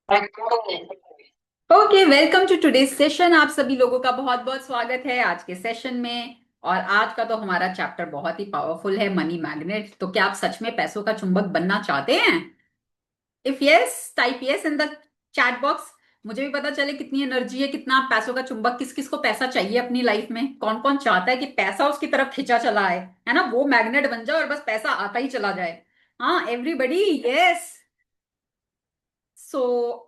Okay, welcome to today session. आप सभी लोगों का बहुत बहुत स्वागत है आज के सेशन में। और आज का तो हमारा चैप्टर बहुत ही पावरफुल है, मनी मैग्नेट। तो क्या आप सच में पैसों का चुंबक बनना चाहते हैं? If yes, type yes in the chat box. मुझे भी पता चले कितनी एनर्जी है, कितना पैसों का चुंबक, किस किस को पैसा चाहिए अपनी लाइफ में, कौन कौन चाहता है कि पैसा उसकी तरफ खिंचा चला है ना, वो मैग्नेट बन जाए और बस पैसा आता ही चला जाए। हाँ, एवरीबडी, यस। सो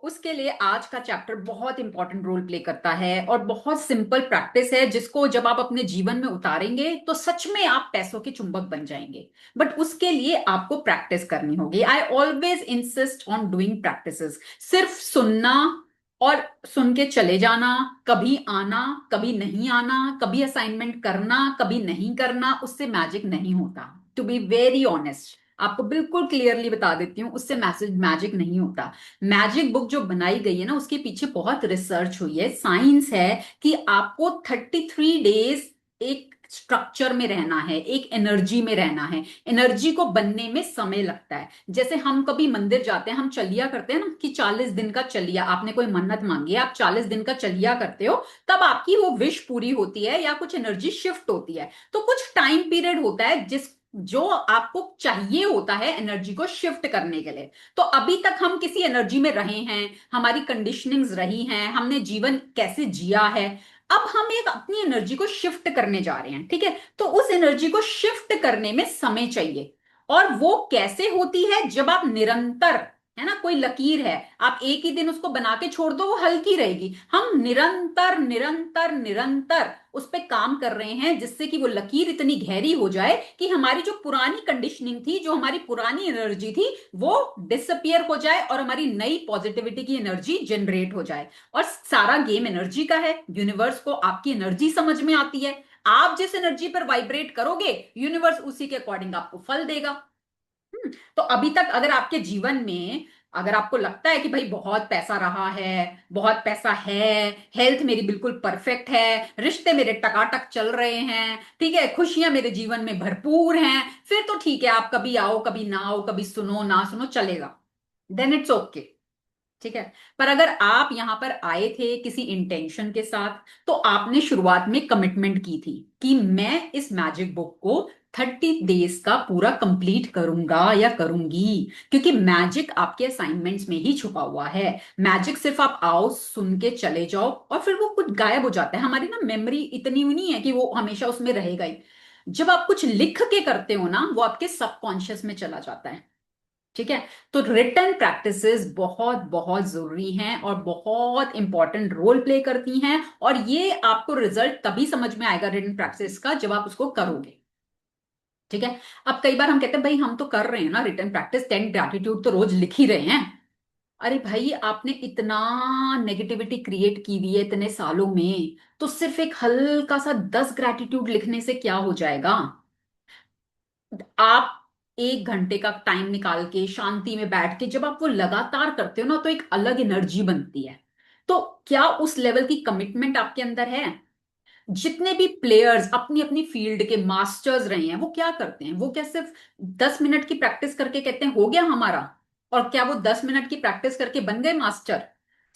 उसके लिए आज का चैप्टर बहुत इंपॉर्टेंट रोल प्ले करता है और बहुत सिंपल प्रैक्टिस है, जिसको जब आप अपने जीवन में उतारेंगे तो सच में आप पैसों के चुंबक बन जाएंगे। बट उसके लिए आपको प्रैक्टिस करनी होगी। I always insist on doing practices. सिर्फ सुनना और सुन के चले जाना, कभी आना कभी नहीं आना, कभी असाइनमेंट करना कभी नहीं करना, उससे मैजिक नहीं होता। टू बी वेरी ऑनेस्ट, आपको बिल्कुल क्लियरली बता देती हूँ, उससे मैसेज मैजिक नहीं होता। मैजिक बुक जो बनाई गई है ना, उसके पीछे बहुत रिसर्च हुई है, साइंस है कि आपको 33 डेज एक स्ट्रक्चर में रहना है, एक एनर्जी में रहना है। एनर्जी को बनने में समय लगता है। जैसे हम कभी मंदिर जाते हैं, हम चलिया करते हैं ना, कि 40 दिन का चलिया, आपने कोई मन्नत मांगी है, आप 40 दिन का चलिया करते हो, तब आपकी वो विश पूरी होती है या कुछ एनर्जी शिफ्ट होती है। तो कुछ टाइम पीरियड होता है जिस जो आपको चाहिए होता है एनर्जी को शिफ्ट करने के लिए। तो अभी तक हम किसी एनर्जी में रहे हैं, हमारी कंडीशनिंग्स रही हैं, हमने जीवन कैसे जिया है। अब हम एक अपनी एनर्जी को शिफ्ट करने जा रहे हैं, ठीक है? तो उस एनर्जी को शिफ्ट करने में समय चाहिए। और वो कैसे होती है? जब आप निरंतर, है ना, कोई लकीर है, आप एक ही दिन उसको बना के छोड़ दो, वो हल्की रहेगी। हम निरंतर निरंतर निरंतर उस पे काम कर रहे हैं, जिससे कि वो लकीर इतनी गहरी हो जाए कि हमारी जो पुरानी कंडीशनिंग थी, जो हमारी पुरानी एनर्जी थी, वो डिसअपियर हो जाए और हमारी नई पॉजिटिविटी की एनर्जी जनरेट हो जाए। और सारा गेम एनर्जी का है। यूनिवर्स को आपकी एनर्जी समझ में आती है। आप जिस एनर्जी पर वाइब्रेट करोगे, यूनिवर्स उसी के अकॉर्डिंग आपको फल देगा। तो अभी तक अगर आपके जीवन में, अगर आपको लगता है कि भाई बहुत पैसा रहा है, बहुत पैसा है, हेल्थ मेरी बिल्कुल परफेक्ट है, रिश्ते मेरे टकाटक चल रहे हैं, ठीक है, खुशियां मेरे जीवन में भरपूर हैं, फिर तो ठीक है, आप कभी आओ कभी ना आओ, कभी सुनो ना सुनो, चलेगा। Then it's okay. ठीक है। पर अगर आप यहां पर आए थे किसी इंटेंशन के साथ, तो आपने शुरुआत में कमिटमेंट की थी कि मैं इस मैजिक बुक को 30 डेज का पूरा कंप्लीट करूंगा या करूंगी। क्योंकि मैजिक आपके असाइनमेंट्स में ही छुपा हुआ है। मैजिक सिर्फ आप आओ, सुन के चले जाओ और फिर वो कुछ गायब हो जाता है। हमारी ना मेमोरी इतनी नहीं है कि वो हमेशा उसमें रहेगा ही। जब आप कुछ लिख के करते हो ना, वो आपके सबकॉन्शियस में चला जाता है। ठीक है। तो रिटर्न प्रैक्टिसेस बहुत बहुत जरूरी हैं और बहुत इंपॉर्टेंट रोल प्ले करती हैं। और ये आपको रिजल्ट तभी समझ में आएगा रिटर्न प्रैक्टिस का, जब आप उसको करोगे। ठीक है। अब कई बार हम कहते हैं भाई हम तो कर रहे हैं ना रिटर्न प्रैक्टिस, 10 ग्रैटिट्यूड तो रोज लिख ही रहे हैं। अरे भाई, आपने इतना नेगेटिविटी क्रिएट की हुई है इतने सालों में, तो सिर्फ एक हल्का सा 10 ग्रैटिट्यूड लिखने से क्या हो जाएगा? आप 1 घंटे का टाइम निकाल के शांति में बैठ के जब आप वो लगातार करते हो ना, तो एक अलग एनर्जी बनती है। तो क्या उस लेवल की कमिटमेंट आपके अंदर है? जितने भी प्लेयर्स अपनी अपनी फील्ड के मास्टर्स रहे हैं, वो क्या करते हैं? वो क्या सिर्फ 10 मिनट की प्रैक्टिस करके कहते हैं हो गया हमारा? और क्या वो 10 मिनट की प्रैक्टिस करके बन गए मास्टर?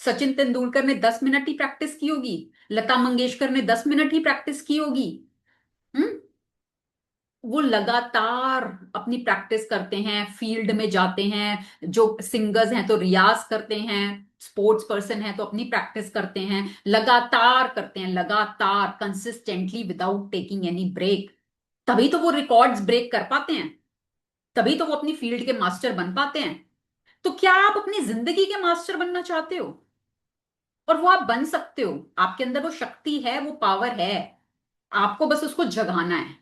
सचिन तेंदुलकर ने 10 मिनट ही प्रैक्टिस की होगी, लता मंगेशकर ने 10 मिनट ही प्रैक्टिस की होगी। हम्म। वो लगातार अपनी प्रैक्टिस करते हैं, फील्ड में जाते हैं, जो सिंगर्स हैं तो रियाज करते हैं, स्पोर्ट्स पर्सन है तो अपनी प्रैक्टिस करते हैं, लगातार करते हैं, लगातार consistently without taking any break. तभी तो वो रिकॉर्ड्स ब्रेक कर पाते हैं, तभी तो वो अपनी फील्ड के मास्टर बन पाते हैं। तो क्या आप अपनी जिंदगी के मास्टर बनना चाहते हो? और वो आप बन सकते हो। आपके अंदर वो शक्ति है, वो पावर है। आपको बस उसको जगाना है।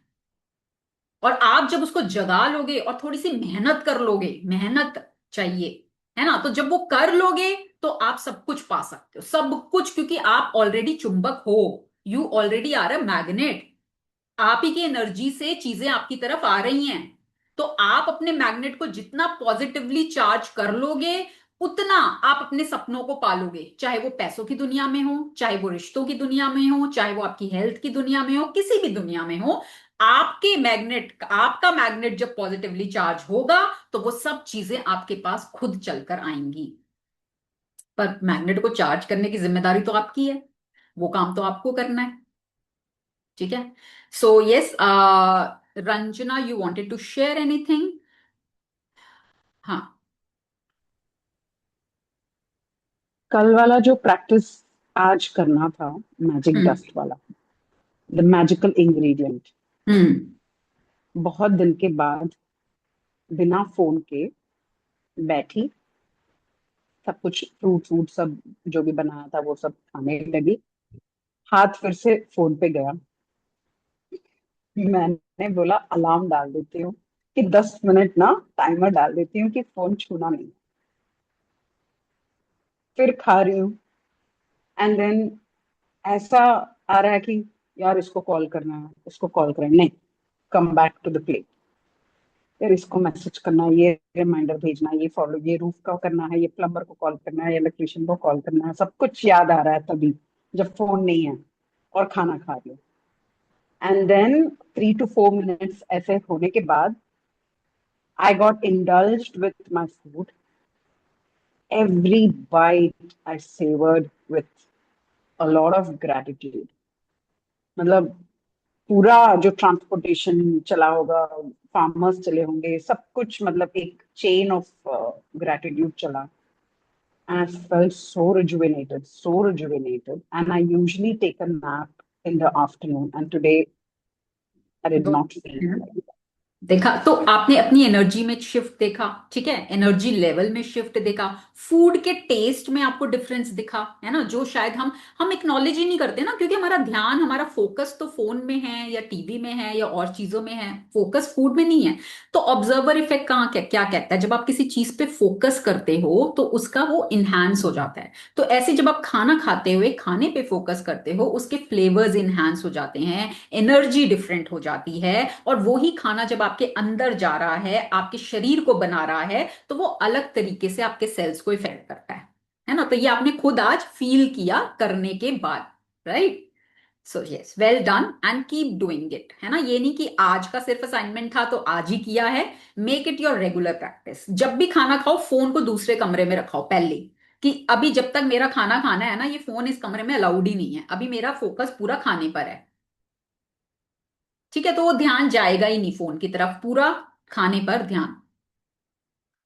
और आप जब उसको जगा लोगे और थोड़ी सी मेहनत कर लोगे, मेहनत चाहिए, है ना, तो जब वो कर लोगे, तो आप सब कुछ पा सकते हो, सब कुछ। क्योंकि आप ऑलरेडी चुंबक हो। You already are a magnet. आप ही की एनर्जी से चीजें आपकी तरफ आ रही हैं। तो आप अपने मैग्नेट को जितना पॉजिटिवली चार्ज कर लोगे, उतना आप अपने सपनों को पालोगे। चाहे वो पैसों की दुनिया में हो, चाहे वो रिश्तों की दुनिया में हो, चाहे वो आपकी हेल्थ की दुनिया में हो, किसी भी दुनिया में हो। आपका मैग्नेट जब पॉजिटिवली चार्ज होगा, तो वो सब चीजें आपके पास खुद चलकर आएंगी। पर मैग्नेट को चार्ज करने की जिम्मेदारी तो आपकी है, वो काम तो आपको करना है। ठीक है। So yes, Ranjana, you wanted to share anything? हाँ। कल वाला जो प्रैक्टिस आज करना था, मैजिक हम्म। डस्ट वाला, द मैजिकल इंग्रेडिएंट, हम्म। बहुत दिन के बाद बिना फोन के बैठी, सब कुछ फ्रूट फ्रूट सब जो भी बनाया था वो सब खाने लगी, हाथ फिर से फोन पे गया। मैंने बोला अलार्म डाल देती हूँ कि 10 मिनट ना, टाइमर डाल देती हूँ कि फोन छूना नहीं। फिर खा रही हूँ, एंड देन ऐसा आ रहा है कि यार इसको कॉल करना है, इसको कॉल करना है, नहीं, come back to the play. यार इसको मैसेज करना है, ये रिमाइंडर भेजना है, ये फॉलो, ये रूफ का करना है, ये प्लम्बर को कॉल करना है, ये इलेक्ट्रिशियन को कॉल करना है, सब कुछ याद आ रहा है तभी जब फोन नहीं है और खाना खा रही हूँ। एंड देन 3 to 4 minutes ऐसे होने के बाद I got indulged with my food. Every bite I savoured with a lot of gratitude. मतलब पूरा जो ट्रांसपोर्टेशन चला होगा, फार्मर्स चले होंगे, सब कुछ, मतलब एक चेन ऑफ ग्रेटिट्यूड चला। And I felt so rejuvenated, so rejuvenated. And I usually take a nap in the afternoon. And today I did not feel दोनों। like देखा तो आपने अपनी एनर्जी में शिफ्ट देखा, ठीक है, एनर्जी लेवल में शिफ्ट देखा, फूड के टेस्ट में आपको डिफरेंस दिखा, है ना, जो शायद हम एक्नॉलेज ही नहीं करते ना, क्योंकि हमारा ध्यान, हमारा फोकस तो फोन में है या टीवी में है या और चीजों में है, फोकस फूड में नहीं है। तो ऑब्जर्वर इफेक्ट कहाँ क्या कहता है, जब आप किसी चीज पे फोकस करते हो तो उसका वो इनहांस हो जाता है। तो ऐसे जब आप खाना खाते हुए खाने पे फोकस करते हो, उसके फ्लेवर्स इनहांस हो जाते हैं, एनर्जी डिफरेंट हो जाती है, और वो ही खाना जब आपके अंदर जा रहा है, आपके शरीर को बना रहा है, तो वो अलग तरीके से आपके सेल्स को इफेक्ट करता है ना। तो ये आपने खुद आज फील किया करने के बाद, right? So yes, well done and keep doing it, है ना। ये नहीं कि आज का सिर्फ असाइनमेंट था तो आज ही किया है। Make it your regular practice. जब भी खाना खाओ, फोन को दूसरे कमरे में रखाओ पहले, कि अभी जब तक मेरा खाना खाना है ना, ये फोन इस कमरे में अलाउड ही नहीं है, अभी मेरा फोकस पूरा खाने पर है। ठीक है, तो वो ध्यान जाएगा ही नहीं फोन की तरफ, पूरा खाने पर ध्यान।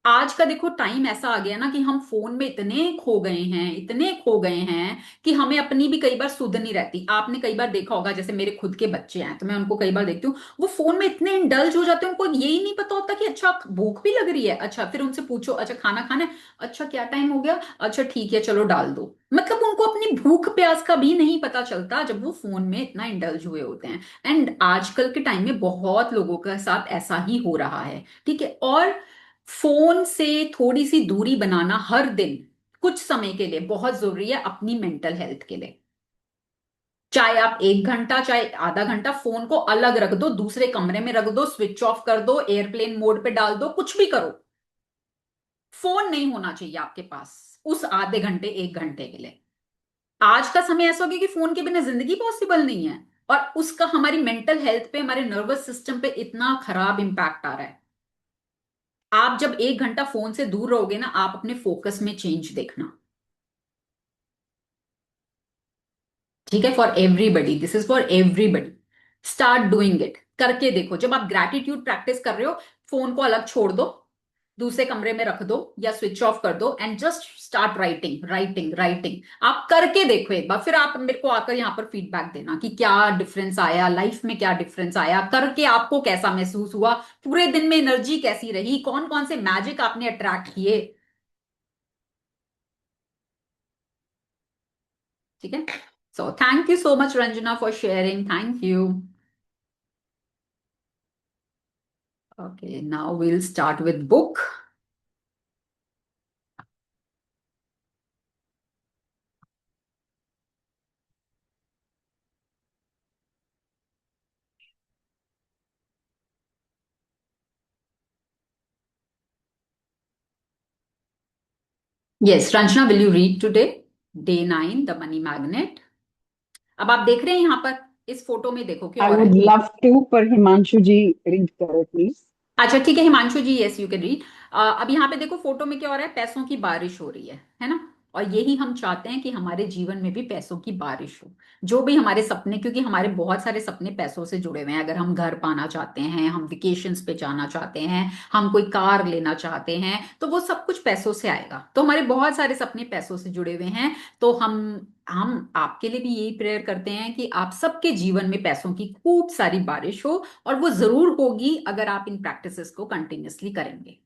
आज का देखो टाइम ऐसा आ गया ना कि हम फोन में इतने खो गए हैं, इतने खो गए हैं, कि हमें अपनी भी कई बार सुध नहीं रहती। आपने कई बार देखा होगा, जैसे मेरे खुद के बच्चे हैं तो मैं उनको कई बार देखती हूँ, वो फोन में इतने इंडल्ज हो जाते हैं, उनको यही नहीं पता होता कि अच्छा भूख भी लग रही है, अच्छा फिर उनसे पूछो अच्छा खाना खाना है, अच्छा क्या टाइम हो गया, अच्छा ठीक है चलो डाल दो। मतलब उनको अपनी भूख प्यास का भी नहीं पता चलता जब वो फोन में इतना इंडल्ज हुए होते हैं। एंड आजकल के टाइम में बहुत लोगों के साथ ऐसा ही हो रहा है, ठीक है। और फोन से थोड़ी सी दूरी बनाना हर दिन कुछ समय के लिए बहुत जरूरी है अपनी मेंटल हेल्थ के लिए। चाहे आप 1 घंटा, चाहे आधा घंटा फोन को अलग रख दो, दूसरे कमरे में रख दो, स्विच ऑफ कर दो, एयरप्लेन मोड पे डाल दो, कुछ भी करो, फोन नहीं होना चाहिए आपके पास उस आधे घंटे 1 घंटे के लिए। आज का समय ऐसा हो गया कि फोन के बिना जिंदगी पॉसिबल नहीं है, और उसका हमारी मेंटल हेल्थ पे, हमारे नर्वस सिस्टम पे इतना खराब इंपैक्ट आ रहा है। आप जब 1 घंटा फोन से दूर रहोगे ना, आप अपने फोकस में चेंज देखना। ठीक है, for everybody, this is for everybody. Start doing it, करके देखो। जब आप ग्रैटिट्यूड प्रैक्टिस कर रहे हो, फोन को अलग छोड़ दो, दूसरे कमरे में रख दो या स्विच ऑफ कर दो, and just start writing writing writing. आप करके देखो एक बार, फिर आप मेरे को आकर यहाँ पर फीडबैक देना कि क्या डिफरेंस आया लाइफ में, क्या डिफरेंस आया करके, आपको कैसा महसूस हुआ, पूरे दिन में एनर्जी कैसी रही, कौन कौन से मैजिक आपने अट्रैक्ट किए। ठीक है। So thank you so much Ranjana for sharing, thank you. Okay, now we'll start with book. Yes, Ranjana, will you read today? Day 9, The Money Magnet. अब आप देख रहे हैं यहाँ पर, इस फोटो में देखो क्या आई हो रहा वुड है। लव टू, पर हिमांशु जी रीड करो प्लीज। अच्छा ठीक है हिमांशु जी, यस यू कैन रीड। अब यहाँ पे देखो फोटो में क्या हो रहा है, पैसों की बारिश हो रही है ना। और यही हम चाहते हैं कि हमारे जीवन में भी पैसों की बारिश हो। जो भी हमारे सपने, क्योंकि हमारे बहुत सारे सपने पैसों से जुड़े हुए हैं। अगर हम घर पाना चाहते हैं, हम वेकेशंस पे जाना चाहते हैं, हम कोई कार लेना चाहते हैं, तो वो सब कुछ पैसों से आएगा। तो हमारे बहुत सारे सपने पैसों से जुड़े हुए हैं। तो हम आपके लिए भी यही प्रेयर करते हैं कि आप सबके जीवन में पैसों की खूब सारी बारिश हो, और वो जरूर होगी अगर आप इन प्रैक्टिसेस को कंटिन्यूअसली करेंगे।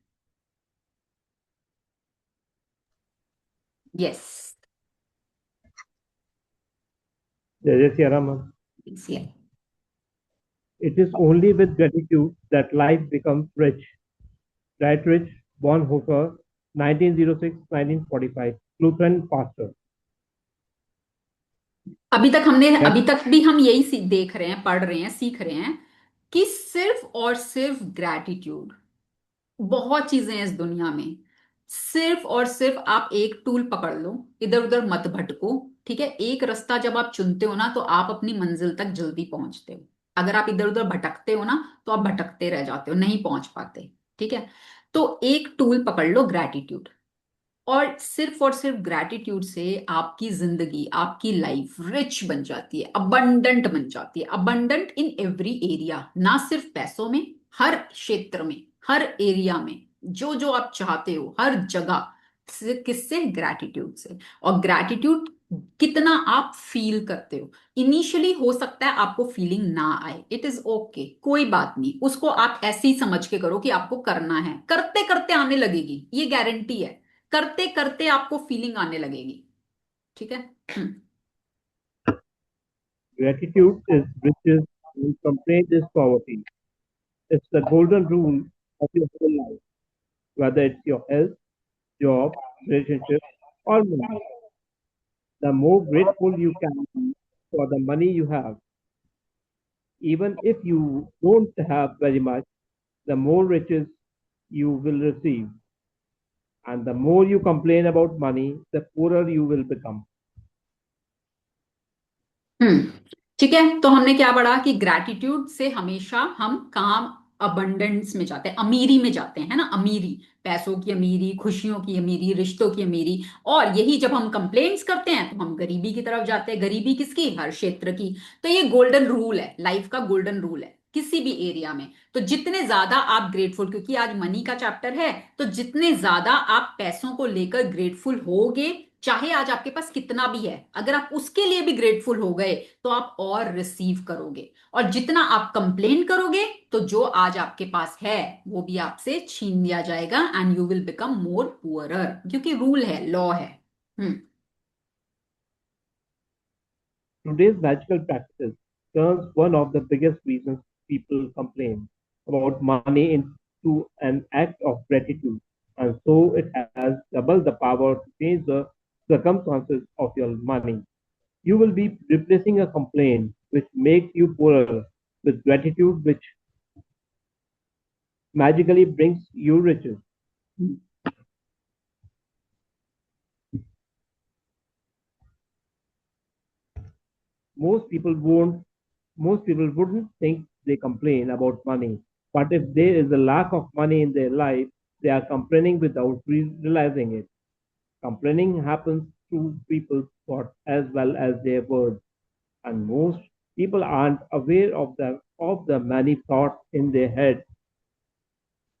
यस। जय जय Siya Ram. It is only with gratitude that life becomes rich. Dietrich Bonhoeffer, 1906-1945, Lutheran pastor. अभी तक भी हम यही देख रहे हैं, पढ़ रहे हैं, सीख रहे हैं कि सिर्फ और सिर्फ ग्रैटिट्यूड। बहुत चीजें हैं इस दुनिया में, सिर्फ और सिर्फ आप एक टूल पकड़ लो, इधर उधर मत भटको। ठीक है, एक रास्ता जब आप चुनते हो ना, तो आप अपनी मंजिल तक जल्दी पहुंचते हो। अगर आप इधर उधर भटकते हो ना, तो आप भटकते रह जाते हो, नहीं पहुंच पाते। ठीक है, तो एक टूल पकड़ लो, ग्रैटिट्यूड। और सिर्फ ग्रैटिट्यूड से आपकी जिंदगी, आपकी लाइफ रिच बन जाती है, अबंडेंट बन जाती है। अबंडेंट इन एवरी एरिया, ना सिर्फ पैसों में, हर क्षेत्र में, हर एरिया में, जो जो आप चाहते हो, हर जगह। किससे? ग्रैटिट्यूड से। और ग्रैटिट्यूड कितना आप फील करते हो। इनिशियली हो सकता है आपको फीलिंग ना आए, इट इज ओके, कोई बात नहीं। उसको आप ऐसे ही समझ के करो कि आपको करना है, करते करते आने लगेगी, ये गारंटी है। करते करते आपको फीलिंग आने लगेगी। ठीक है। Gratitude is riches and complaint is poverty. It's the golden rule of your whole life, whether it's your health, job, relationship, or money. The more grateful you can be for the money you have, even if you don't have very much, the more riches you will receive. And the more you complain about money, the poorer you will become. हम्म। ठीक है, तो हमने क्या पढ़ा कि gratitude से हमेशा हम काम अबंडेंस में जाते हैं, अमीरी में जाते हैं, है ना। अमीरी, पैसों की अमीरी, खुशियों की अमीरी, रिश्तों की अमीरी। और यही जब हम कंप्लेंट्स करते हैं तो हम गरीबी की तरफ जाते हैं। गरीबी किसकी? हर क्षेत्र की। तो ये गोल्डन रूल है, लाइफ का गोल्डन रूल है किसी भी एरिया में। तो जितने ज्यादा आप ग्रेटफुल, क्योंकि आज मनी का चैप्टर है, तो जितने ज्यादा आप पैसों को लेकर ग्रेटफुल होगे, चाहे आज आपके पास कितना भी है, अगर आप उसके लिए भी ग्रेटफुल हो गए, तो आप और रिसीव करोगे। और जितना आप कंप्लेन करोगे, तो जो आज आपके पास है वो भी आपसे छीन लिया जाएगा, and you will become more poorer, क्योंकि रूल है, लॉ है। हम्म। Today's magical practice turns one of the biggest reasons people complain about money into an act of gratitude, and so it has double the power to change the circumstances of your money. You will be replacing a complaint which makes you poorer with gratitude, which magically brings you riches. Most people won't Most people wouldn't think they complain about money, but if there is a lack of money in their life, they are complaining without realizing it. Complaining happens through people's thoughts as well as their words, and most people aren't aware of the many thoughts in their head.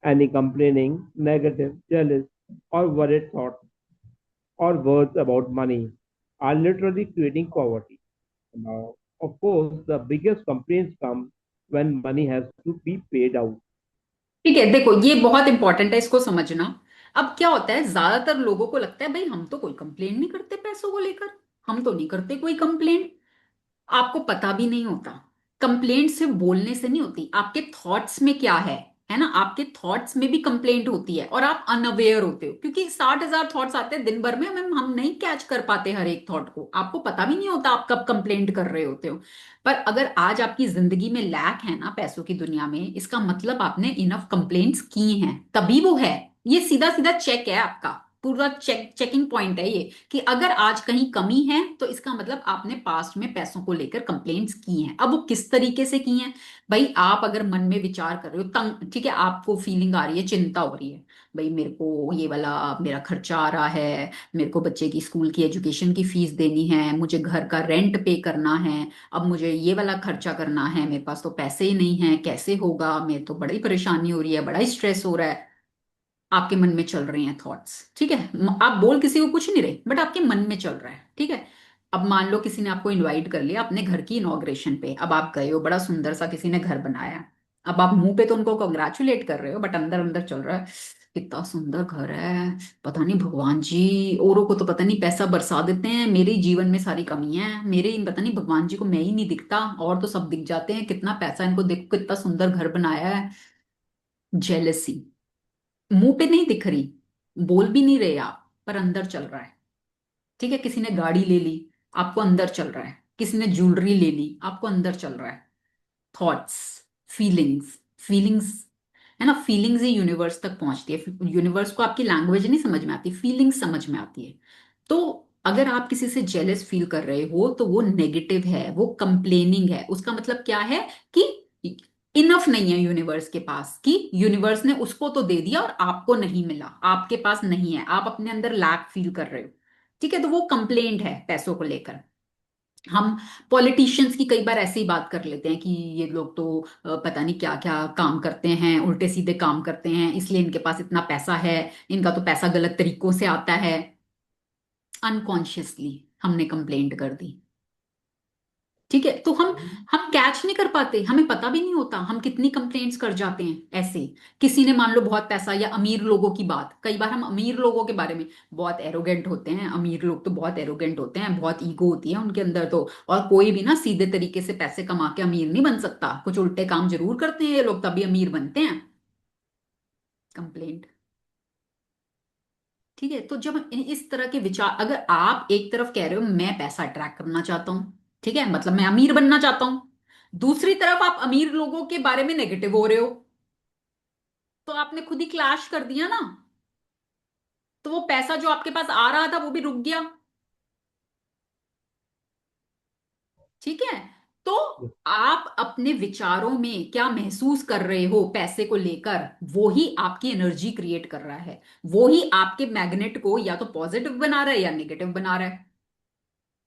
Any complaining, negative, jealous, or worried thoughts or words about money are literally creating poverty. Now, of course, the biggest complaints come when money has to be paid out. ठीक है, देखो ये बहुत important है, इसको समझना। अब क्या होता है, ज्यादातर लोगों को लगता है भाई हम तो कोई कंप्लेन नहीं करते पैसों को लेकर, हम तो नहीं करते कोई कंप्लेन। आपको पता भी नहीं होता, कंप्लेंट सिर्फ बोलने से नहीं होती, आपके थॉट्स में क्या है ना। आपके थॉट्स में भी कंप्लेंट होती है, और आप अनअवेयर होते हो, क्योंकि 60,000 थॉट्स आते हैं दिन भर में, हम नहीं कैच कर पाते हर एक थॉट को। आपको पता भी नहीं होता आप कब कंप्लेंट कर रहे होते हो। पर अगर आज आपकी जिंदगी में लैक है ना पैसों की दुनिया में, इसका मतलब आपने इनफ कंप्लेंट्स की हैं, तभी वो है। ये सीधा सीधा चेक है आपका। पूरा चेकिंग पॉइंट है ये, कि अगर आज कहीं कमी है तो इसका मतलब आपने पास्ट में पैसों को लेकर कंप्लेंट्स की हैं। अब वो किस तरीके से की हैं? भाई आप अगर मन में विचार कर रहे हो तंग, ठीक है, आपको फीलिंग आ रही है, चिंता हो रही है, भाई मेरे को ये वाला मेरा खर्चा आ रहा है, मेरे को बच्चे की स्कूल की एजुकेशन की फीस देनी है, मुझे घर का रेंट पे करना है, अब मुझे ये वाला खर्चा करना है, मेरे पास तो पैसे ही नहीं है, कैसे होगा, मेरे तो बड़ी परेशानी हो रही है, बड़ा स्ट्रेस हो रहा है। आपके मन में चल रहे हैं थॉट्स, ठीक है, आप बोल किसी को कुछ नहीं रहे, बट आपके मन में चल रहा है, ठीक है। अब मान लो किसी ने आपको इनवाइट कर लिया अपने घर की इनॉग्रेशन पे, अब आप गए हो, बड़ा सुंदर सा किसी ने घर बनाया, अब आप मुंह पे तो उनको कंग्रेचुलेट कर रहे हो, बट अंदर अंदर चल रहा है, कितना सुंदर घर है, पता नहीं भगवान जी, औरों को तो पता नहीं पैसा बरसा देते हैं, मेरे जीवन में सारी कमियां हैं, मेरे ही पता नहीं भगवान जी को मैं ही नहीं दिखता, और तो सब दिख जाते हैं, कितना पैसा इनको, देखो कितना सुंदर घर बनाया है। जेलसी मुंह पे नहीं दिख रही, बोल भी नहीं रहे आप, पर अंदर चल रहा है, ठीक है। किसी ने गाड़ी ले ली, आपको अंदर चल रहा है, किसी ने ज्वेलरी ले ली, आपको अंदर चल रहा है। थॉट्स, फीलिंग्स, फीलिंग्स, है ना, फीलिंग्स ही यूनिवर्स तक पहुंचती है, यूनिवर्स को आपकी लैंग्वेज नहीं समझ में आती, फीलिंग्स समझ में आती है। तो अगर आप किसी से जेलस फील कर रहे हो तो वो नेगेटिव है, वो कंप्लेनिंग है, उसका मतलब क्या है कि इनफ नहीं है यूनिवर्स के पास, कि यूनिवर्स ने उसको तो दे दिया और आपको नहीं मिला, आपके पास नहीं है, आप अपने अंदर लैक फील कर रहे हो, ठीक है, तो वो कंप्लेंट है पैसों को लेकर। हम पॉलिटिशियंस की कई बार ऐसे ही बात कर लेते हैं कि ये लोग तो पता नहीं क्या क्या काम करते हैं, उल्टे सीधे काम करते हैं, इसलिए इनके पास इतना पैसा है, इनका तो पैसा गलत तरीकों से आता है। अनकॉन्शियसली हमने कंप्लेंट कर दी, ठीक है, तो हम कैच नहीं कर पाते, हमें पता भी नहीं होता हम कितनी कंप्लेंट्स कर जाते हैं ऐसे। किसी ने मान लो बहुत पैसा, या अमीर लोगों की बात, कई बार हम अमीर लोगों के बारे में बहुत एरोगेंट होते हैं, अमीर लोग तो बहुत एरोगेंट होते हैं, बहुत ईगो होती है उनके अंदर तो, और कोई भी ना सीधे तरीके से पैसे कमा के अमीर नहीं बन सकता, कुछ उल्टे काम जरूर करते हैं ये लोग तभी अमीर बनते हैं। कंप्लेंट, ठीक है, तो जब इस तरह के विचार, अगर आप एक तरफ कह रहे हो मैं पैसा अट्रैक्ट करना चाहता हूं, ठीक है, मतलब मैं अमीर बनना चाहता हूं, दूसरी तरफ आप अमीर लोगों के बारे में नेगेटिव हो रहे हो, तो आपने खुद ही क्लैश कर दिया ना, तो वो पैसा जो आपके पास आ रहा था वो भी रुक गया, ठीक है। तो आप अपने विचारों में क्या महसूस कर रहे हो पैसे को लेकर, वो ही आपकी एनर्जी क्रिएट कर रहा है, वो ही आपके मैग्नेट को या तो पॉजिटिव बना रहा है या नेगेटिव बना रहा है।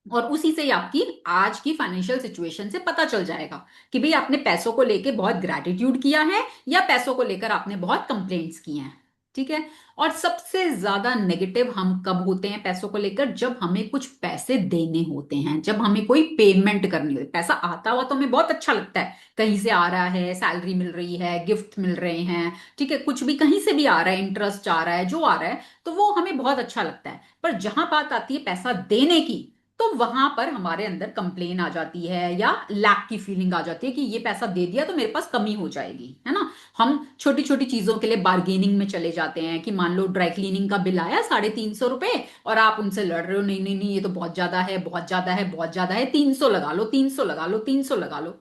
और उसी से ही आपकी आज की फाइनेंशियल सिचुएशन से पता चल जाएगा कि भाई आपने पैसों को लेके बहुत ग्रैटिट्यूड किया है, या पैसों को लेकर आपने बहुत कंप्लेंट्स की हैं, ठीक है। और सबसे ज्यादा नेगेटिव हम कब होते हैं पैसों को लेकर? जब हमें कुछ पैसे देने होते हैं, जब हमें कोई पेमेंट करनी होती है। पैसा आता हुआ तो हमें बहुत अच्छा लगता है, कहीं से आ रहा है, सैलरी मिल रही है, गिफ्ट मिल रहे हैं, ठीक है, कुछ भी कहीं से भी आ रहा है, इंटरेस्ट आ रहा है, जो आ रहा है, तो वो हमें बहुत अच्छा लगता है। पर जहां बात आती है पैसा देने की, तो वहां पर हमारे अंदर कंप्लेन आ जाती है, या लैक की फीलिंग आ जाती है कि ये पैसा दे दिया तो मेरे पास कमी हो जाएगी, है ना। हम छोटी छोटी चीजों के लिए बार्गेनिंग में चले जाते हैं, कि मान लो ड्राई क्लीनिंग का बिल आया 350 रुपए, और आप उनसे लड़ रहे हो, नहीं नहीं नहीं ये तो बहुत ज्यादा है, बहुत ज्यादा है, बहुत ज्यादा है, 300 लगा लो, 300 लगा लो, 300 लगा लो।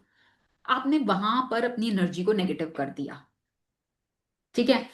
आपने वहां पर अपनी एनर्जी को नेगेटिव कर दिया, ठीक है।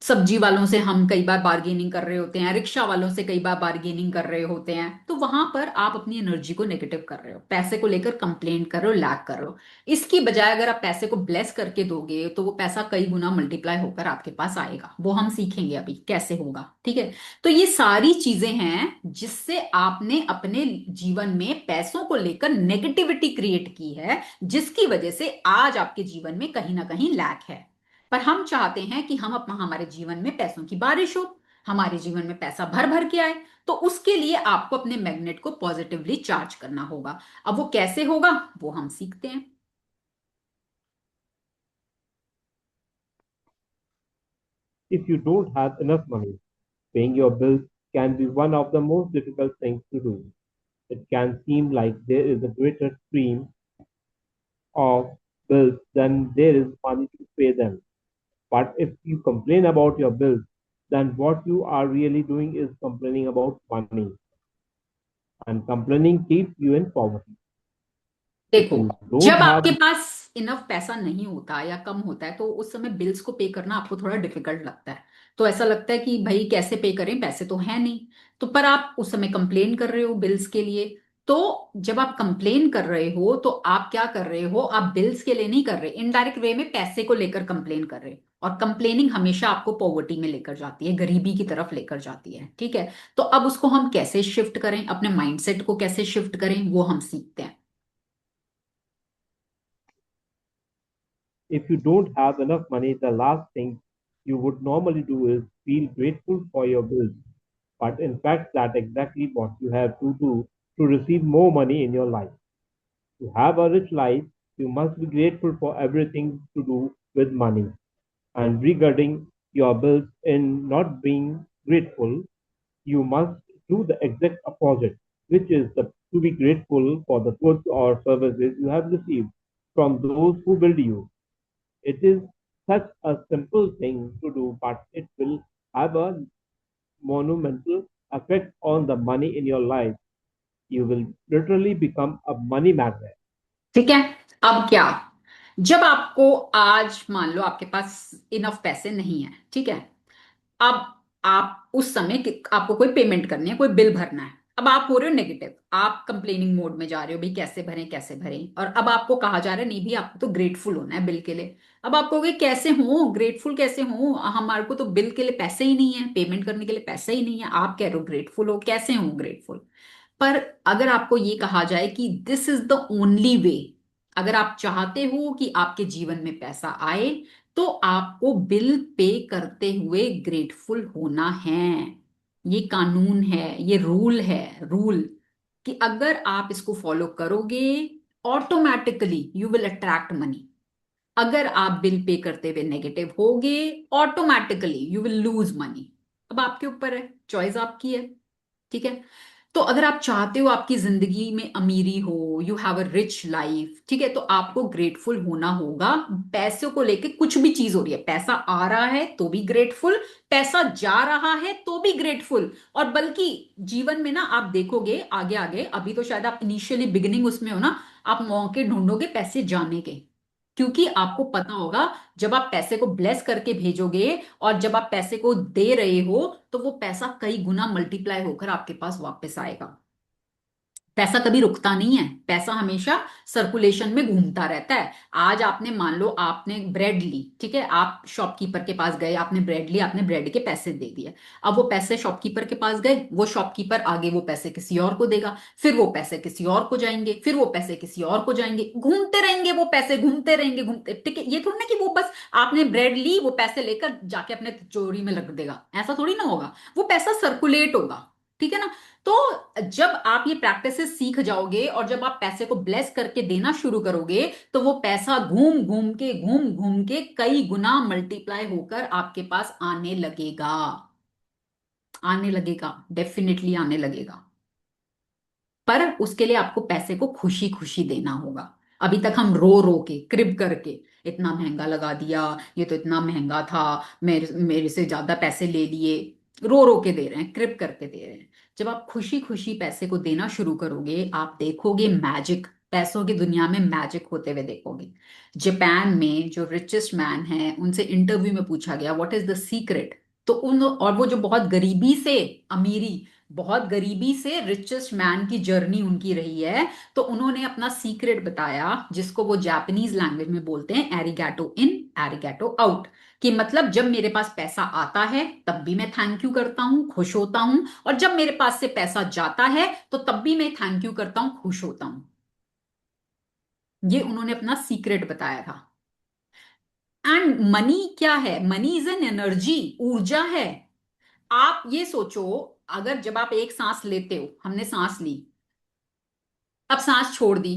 सब्जी वालों से हम कई बार बार्गेनिंग कर रहे होते हैं, रिक्शा वालों से कई बार बार्गेनिंग कर रहे होते हैं, तो वहां पर आप अपनी एनर्जी को नेगेटिव कर रहे हो, पैसे को लेकर कंप्लेंट कर रहे हो, लैक कर रहे हो। इसकी बजाय अगर आप पैसे को ब्लेस करके दोगे तो वो पैसा कई गुना मल्टीप्लाई होकर आपके पास आएगा, वो हम सीखेंगे अभी कैसे होगा, ठीक है। तो ये सारी चीजें हैं जिससे आपने अपने जीवन में पैसों को लेकर नेगेटिविटी क्रिएट की है, जिसकी वजह से आज आपके जीवन में कहीं ना कहीं लैक है। पर हम चाहते हैं कि हम अपना हमारे जीवन में पैसों की बारिश हो, हमारे जीवन में पैसा भर भर के आए, तो उसके लिए आपको अपने मैग्नेट को पॉजिटिवली चार्ज करना होगा। अब वो कैसे होगा वो हम सीखते हैं। If you don't have enough money, paying your bills can be one of the most difficult things to do. It can seem like there is a greater stream of bills than there is money to pay them. But if you complain about your bills, then what you are really doing is complaining about money. And complaining keeps you in poverty. If देखो, you don't जब have आपके पास enough पैसा नहीं होता या कम होता है, तो उस समय बिल्स को पे करना आपको थोड़ा डिफिकल्ट लगता है, तो ऐसा लगता है कि भाई कैसे पे करें, पैसे तो है नहीं। तो पर आप उस समय कंप्लेन कर रहे हो बिल्स के लिए। तो जब आप कंप्लेन कर रहे हो तो आप क्या कर रहे हो, आप बिल्स के लिए नहीं कर रहे, इनडायरेक्ट वे में पैसे को लेकर कंप्लेन कर रहे हो। और कंप्लेनिंग हमेशा आपको पॉवर्टी में लेकर जाती है, गरीबी की तरफ लेकर जाती है, ठीक है। तो अब उसको हम कैसे शिफ्ट करें, अपने माइंडसेट को कैसे शिफ्ट करें, वो हम सीखते हैं। If you don't have enough money, the last thing you would normally do is feel grateful for your bills. But in fact, that's exactly what you have to do to receive more money in your life. To have a rich life, you must be grateful for everything to do with money. And regarding your bills in not being grateful, you must do the exact opposite, which is to be grateful for the goods or services you have received from those who build you. It is such a simple thing to do, but it will have a monumental effect on the money in your life. You will literally become a money magnet. ठीक है। अब क्या, जब आपको आज मान लो आपके पास enough पैसे नहीं है, ठीक है। अब आप उस समय आपको कोई पेमेंट करनी है, कोई बिल भरना है। अब आप हो रहे हो नेगेटिव, आप कंप्लेनिंग मोड में जा रहे हो, भाई कैसे भरें कैसे भरें। और अब आपको कहा जा रहा है नहीं भी, आपको तो ग्रेटफुल होना है बिल के लिए। अब आप कहोगे कैसे हो ग्रेटफुल, कैसे हो, हमारे को तो बिल के लिए पैसे ही नहीं है, पेमेंट करने के लिए पैसे ही नहीं है, आप कह रहे हो ग्रेटफुल हो, कैसे हो ग्रेटफुल। पर अगर आपको ये कहा जाए कि this is the only way, अगर आप चाहते हो कि आपके जीवन में पैसा आए, तो आपको बिल पे करते हुए ग्रेटफुल होना है। ये कानून है, ये रूल है, रूल, कि अगर आप इसको फॉलो करोगे, automatically you will attract money. अगर आप बिल पे करते हुए नेगेटिव होगे, automatically you will lose money. अब आपके ऊपर है, चॉइस आपकी है, ठीक है। तो अगर आप चाहते हो आपकी जिंदगी में अमीरी हो, you have a rich life, ठीक है, तो आपको ग्रेटफुल होना होगा। पैसों को लेके कुछ भी चीज हो रही है, पैसा आ रहा है तो भी ग्रेटफुल, पैसा जा रहा है तो भी ग्रेटफुल। और बल्कि जीवन में ना आप देखोगे आगे आगे, अभी तो शायद आप इनिशियली बिगिनिंग उसमें हो ना, आप मौके ढूंढोगे पैसे जाने के। क्योंकि आपको पता होगा, जब आप पैसे को ब्लेस करके भेजोगे और जब आप पैसे को दे रहे हो, तो वो पैसा कई गुना मल्टीप्लाई होकर आपके पास वापस आएगा। पैसा कभी रुकता नहीं है, पैसा हमेशा सर्कुलेशन में घूमता रहता है। आज आपने मान लो आपने ब्रेड ली, ठीक है, आप शॉपकीपर के पास गए, आपने ब्रेड ली, आपने ब्रेड के पैसे दे दिए। अब वो पैसे शॉपकीपर के पास गए, वो शॉपकीपर आगे वो पैसे किसी और को देगा, फिर वो पैसे किसी और को जाएंगे, फिर वो पैसे किसी और को जाएंगे, घूमते रहेंगे वो पैसे, घूमते रहेंगे, घूमते, ठीक है। ये थोड़ी ना कि वो बस आपने ब्रेड ली, वो पैसे लेकर जाके अपने तिजोरी में रख देगा, ऐसा थोड़ी ना होगा। वो पैसा सर्कुलेट होगा, ठीक है ना। तो जब आप ये प्रैक्टिसेस सीख जाओगे और जब आप पैसे को ब्लेस करके देना शुरू करोगे, तो वो पैसा घूम घूम के कई गुना मल्टीप्लाई होकर आपके पास आने लगेगा, आने लगेगा, डेफिनेटली आने लगेगा। पर उसके लिए आपको पैसे को खुशी खुशी देना होगा। अभी तक हम रो रो के क्रिब करके, इतना महंगा लगा दिया, ये तो इतना महंगा था, मेरे मेरे से ज्यादा पैसे ले लिए, रो रो के दे रहे हैं, क्रिब करके दे रहे हैं। जब आप खुशी खुशी पैसे को देना शुरू करोगे, आप देखोगे मैजिक, पैसों की दुनिया में मैजिक होते हुए देखोगे। जापान में जो रिचेस्ट मैन है, उनसे इंटरव्यू में पूछा गया व्हाट इज द सीक्रेट। तो उन, और वो जो बहुत गरीबी से अमीरी, बहुत गरीबी से रिचेस्ट मैन की जर्नी उनकी रही है, तो उन्होंने अपना सीक्रेट बताया, जिसको वो जापानीज लैंग्वेज में बोलते हैं एरिगैटो इन एरिगैटो आउट। कि मतलब जब मेरे पास पैसा आता है तब भी मैं थैंक यू करता हूं, खुश होता हूं, और जब मेरे पास से पैसा जाता है तो तब भी मैं थैंक यू करता हूं, खुश होता हूं। ये उन्होंने अपना सीक्रेट बताया था। एंड मनी क्या है, मनी इज एन एनर्जी, ऊर्जा है। आप ये सोचो, अगर जब आप एक सांस लेते हो, हमने सांस ली, अब सांस छोड़ दी,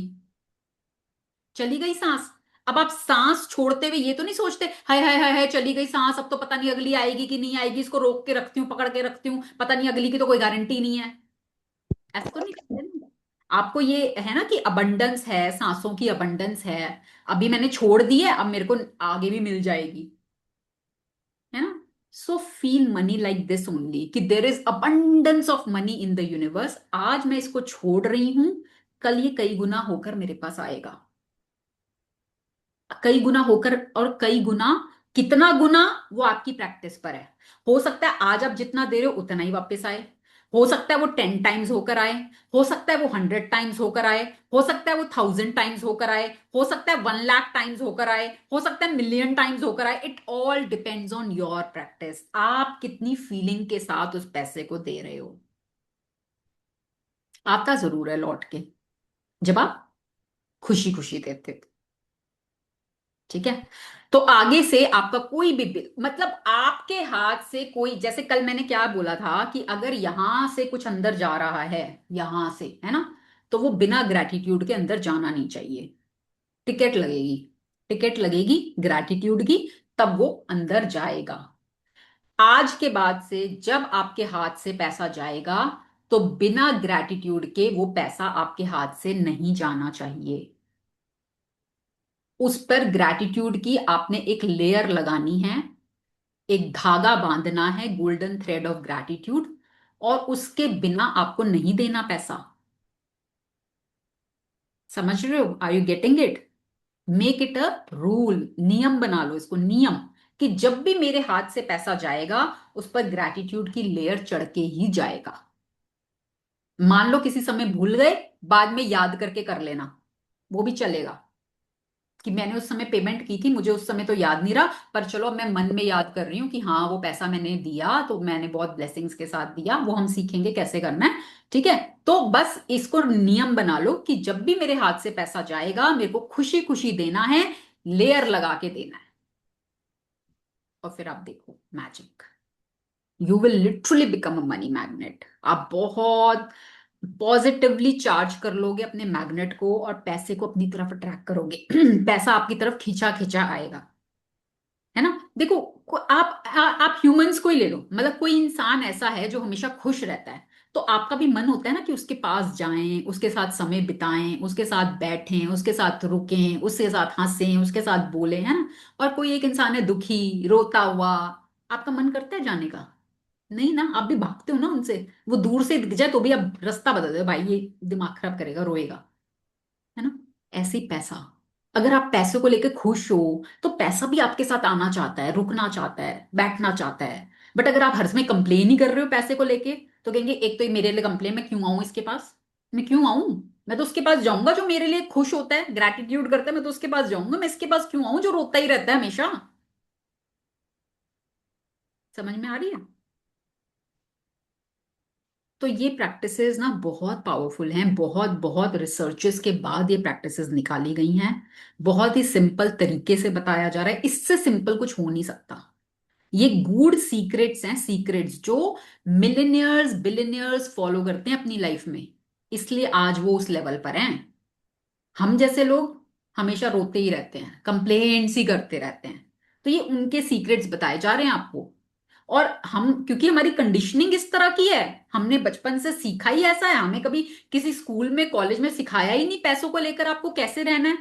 चली गई सांस। अब आप सांस छोड़ते हुए ये तो नहीं सोचते हाय हाय हाय हाय चली गई सांस, अब तो पता नहीं अगली आएगी कि नहीं आएगी, इसको रोक के रखती हूँ, पकड़ के रखती हूँ, पता नहीं अगली की तो कोई गारंटी नहीं है। ऐसा तो नहीं करते ना। आपको ये है ना कि अबंडेंस है, सांसों की अबंडेंस है, अभी मैंने छोड़ दी है, अब मेरे को आगे भी मिल जाएगी, है ना। So feel money like this only, कि there is abundance of money in the universe. आज मैं इसको छोड़ रही हूं, कल ये कई गुना होकर मेरे पास आएगा, कई गुना होकर, और कई गुना कितना गुना वो आपकी प्रैक्टिस पर है। हो सकता है आज आप जितना दे रहे हो उतना ही वापस आए, हो सकता है वो 10 टाइम्स होकर आए, हो सकता है वो 100 टाइम्स होकर आए, हो सकता है वो 1000 टाइम्स होकर आए, हो सकता है 1 लाख टाइम्स होकर आए, हो सकता है मिलियन टाइम्स होकर आए। It all depends on your practice, आप कितनी फीलिंग के साथ उस पैसे को दे रहे हो। आता जरूर है लौट के जब आप खुशी खुशी देते हो। ठीक है। तो आगे से आपका कोई भी बिल, मतलब आपके हाथ से कोई, जैसे कल मैंने क्या बोला था कि अगर यहां से कुछ अंदर जा रहा है, यहां से है ना, तो वो बिना ग्रैटिट्यूड के अंदर जाना नहीं चाहिए। टिकट लगेगी, टिकट लगेगी ग्रैटिट्यूड की, तब वो अंदर जाएगा। आज के बाद से जब आपके हाथ से पैसा जाएगा तो बिना ग्रैटिट्यूड के वो पैसा आपके हाथ से नहीं जाना चाहिए। उस पर ग्रैटिट्यूड की आपने एक लेयर लगानी है, एक धागा बांधना है, गोल्डन थ्रेड ऑफ ग्रैटिट्यूड, और उसके बिना आपको नहीं देना पैसा। समझ रहे हो? Are you getting it? Make it a rule, नियम बना लो इसको, नियम, कि जब भी मेरे हाथ से पैसा जाएगा उस पर ग्रैटिट्यूड की लेयर चढ़ के ही जाएगा। मान लो किसी समय भूल गए, बाद में याद करके कर लेना, वो भी चलेगा, कि मैंने उस समय पेमेंट की थी, मुझे उस समय तो याद नहीं रहा, पर चलो अब मैं मन में याद कर रही हूँ कि हाँ वो पैसा मैंने दिया तो मैंने बहुत ब्लेसिंग्स के साथ दिया। वो हम सीखेंगे कैसे करना है। ठीक है। तो बस इसको नियम बना लो कि जब भी मेरे हाथ से पैसा जाएगा मेरे को खुशी खुशी देना है, लेयर लगा के देना है, और फिर आप देखो magic, you will literally become a money magnet. आप बहुत पॉजिटिवली चार्ज कर लोगे अपने मैग्नेट को और पैसे को अपनी तरफ अट्रैक्ट करोगे। पैसा आपकी तरफ खींचा खींचा आएगा, है ना। देखो, आप ह्यूमंस को ही ले लो, मतलब कोई इंसान ऐसा है जो हमेशा खुश रहता है, तो आपका भी मन होता है ना कि उसके पास जाएं, उसके साथ समय बिताएं, उसके साथ बैठें, उसके साथ रुकें, उसके साथ हंसें, उसके साथ बोलें, है ना। और कोई एक इंसान है दुखी रोता हुआ, आपका मन करता है जाने का? नहीं ना, आप भी भागते हो ना उनसे। वो दूर से दिख जाए तो भी आप रास्ता बदल दो, भाई ये दिमाग खराब करेगा, रोएगा, है ना। ऐसे ही पैसा, अगर आप पैसे को लेकर खुश हो तो पैसा भी आपके साथ आना चाहता है, रुकना चाहता है, बैठना चाहता है। बट अगर आप हर समय कंप्लेन ही कर रहे हो पैसे को लेके, तो कहेंगे एक तो ये मेरे लिए कंप्लेन, मैं क्यों आऊं इसके पास, मैं क्यों आऊं, मैं तो उसके पास जाऊंगा जो मेरे लिए खुश होता है, ग्रैटिट्यूड करता है, मैं तो उसके पास जाऊंगा, मैं इसके पास क्यों आऊं जो रोता ही रहता है हमेशा। समझ में आ रही है? तो ये प्रैक्टिसेस ना बहुत पावरफुल हैं, बहुत बहुत रिसर्चेस के बाद ये प्रैक्टिसेस निकाली गई हैं। बहुत ही सिंपल तरीके से बताया जा रहा है, इससे सिंपल कुछ हो नहीं सकता। ये गूढ़ सीक्रेट्स हैं, सीक्रेट्स जो मिलियनियर्स बिलियनियर्स फॉलो करते हैं अपनी लाइफ में, इसलिए आज वो उस लेवल पर हैं। हम जैसे लोग हमेशा रोते ही रहते हैं, कंप्लेंट्स ही करते रहते हैं। तो ये उनके सीक्रेट्स बताए जा रहे हैं आपको। और हम, क्योंकि हमारी कंडीशनिंग इस तरह की है, हमने बचपन से सीखा ही ऐसा है, हमें कभी किसी स्कूल में कॉलेज में सिखाया ही नहीं पैसों को लेकर आपको कैसे रहना है।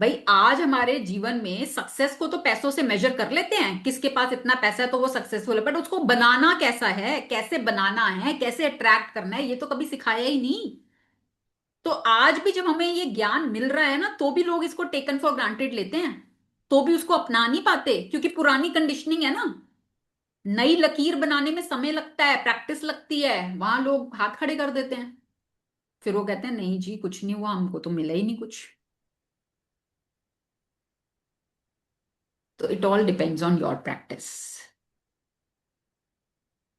भाई आज हमारे जीवन में सक्सेस को तो पैसों से मेजर कर लेते हैं, किसके पास इतना पैसा है तो वो सक्सेसफुल है, बट उसको बनाना कैसा है, कैसे बनाना है, कैसे अट्रैक्ट करना है, ये तो कभी सिखाया ही नहीं। तो आज भी जब हमें ये ज्ञान मिल रहा है ना, तो भी लोग इसको टेकन फॉर ग्रांटेड लेते हैं, तो भी उसको अपना नहीं पाते, क्योंकि पुरानी कंडीशनिंग है ना। नई लकीर बनाने में समय लगता है, प्रैक्टिस लगती है, वहां लोग हाथ खड़े कर देते हैं। फिर वो कहते हैं नहीं जी कुछ नहीं हुआ, हमको तो मिला ही नहीं कुछ। तो it all depends on your practice.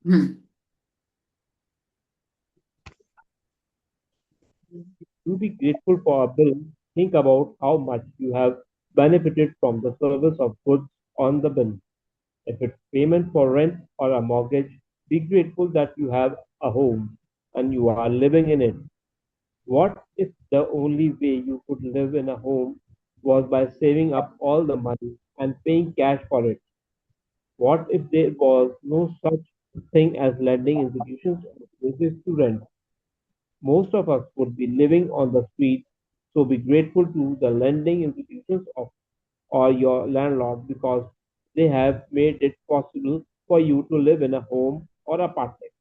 Hmm. To be grateful for a bill, think about how much you have benefited from the service of goods on the bill. If it's payment for rent or a mortgage, be grateful that you have a home and you are living in it. What if the only way you could live in a home was by saving up all the money and paying cash for it? What if there was no such thing as lending institutions or places to rent? Most of us would be living on the street, so be grateful to the lending institutions of or your landlord because they have made it possible for you to live in a home or apartment.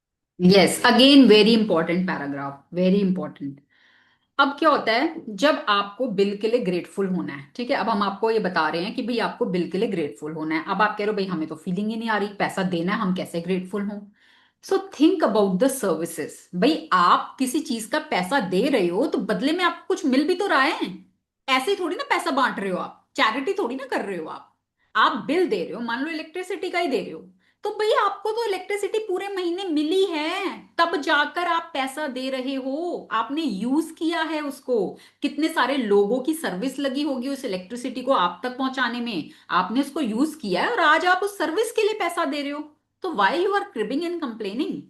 Yes, again very important paragraph, very important. अब क्या होता है जब आपको bill के लिए grateful होना है, ठीक है, अब हम आपको ये बता रहे हैं कि भाई आपको बिल के लिए ग्रेटफुल होना है। अब आप कह रहे हो भाई हमें तो फीलिंग ही नहीं आ रही, पैसा देना है, हम कैसे ग्रेटफुल हों। सो थिंक अबाउट द सर्विसेज। भाई आप किसी चीज का पैसा दे रहे हो तो बदले में आपको कुछ मिल भी तो रहा है। ऐसे ही थोड़ी ना पैसा बांट रहे हो, आप चैरिटी थोड़ी ना कर रहे हो। आप बिल दे रहे हो, मान लो इलेक्ट्रिसिटी का ही दे रहे हो, तो भाई आपको तो इलेक्ट्रिसिटी पूरे महीने मिली है, तब जाकर आप पैसा दे रहे हो, आपने यूज किया है उसको। कितने सारे लोगों की सर्विस लगी होगी उस इलेक्ट्रिसिटी को आप तक पहुंचाने में, आपने उसको यूज किया है और आज आप उस सर्विस के लिए पैसा दे रहे हो। तो why you are cribbing and complaining.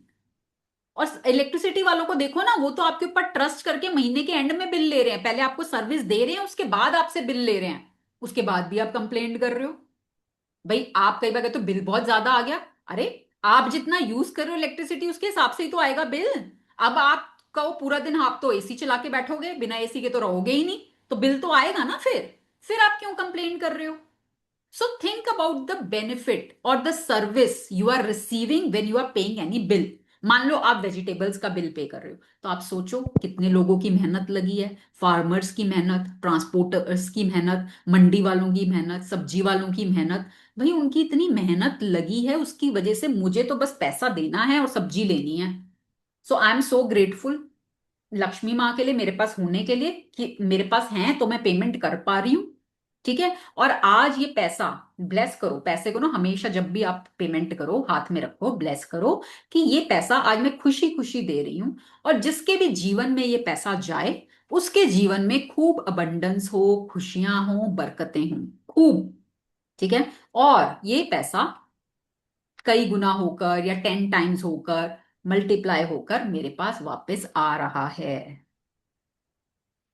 और इलेक्ट्रिसिटी वालों को देखो ना, वो तो आपके ऊपर ट्रस्ट करके महीने के एंड में बिल ले रहे हैं, पहले आपको सर्विस दे रहे हैं उसके बाद आपसे बिल ले रहे हैं, उसके बाद भी आप कंप्लेंट कर रहे हो। भाई आप कई बार कहते हो बिल बहुत ज्यादा आ गया, अरे आप जितना यूज कर रहे हो इलेक्ट्रिसिटी उसके हिसाब से ही तो आएगा बिल। अब आप कहो पूरा दिन आप तो एसी चला के बैठोगे, बिना एसी के तो रहोगे ही नहीं, तो बिल तो आएगा ना फिर आप क्यों कंप्लेन कर रहे हो। So think about the benefit और the service you are receiving when you are paying any bill. मान लो आप वेजिटेबल्स का बिल पे कर रहे हो, तो आप सोचो कितने लोगों की मेहनत लगी है, फार्मर्स की मेहनत, ट्रांसपोर्टर्स की मेहनत, मंडी वालों की मेहनत, सब्जी वालों की मेहनत। भाई उनकी इतनी मेहनत लगी है, उसकी वजह से मुझे तो बस पैसा देना है और सब्जी लेनी है। So I am so grateful Lakshmi माँ के लिए, मेरे पास होने के लिए कि मेरे पास है तो मैं पेमेंट कर पा रही हूँ। ठीक है, और आज ये पैसा ब्लेस करो, पैसे को ना हमेशा जब भी आप पेमेंट करो हाथ में रखो, ब्लेस करो कि ये पैसा आज मैं खुशी खुशी दे रही हूँ। और जिसके भी जीवन में ये पैसा जाए उसके जीवन में खूब अबंडेंस हो, खुशियां हो, बरकतें हों, खूब। ठीक है, और ये पैसा कई गुना होकर या 10 टाइम्स होकर, मल्टीप्लाई होकर मेरे पास वापस आ रहा है।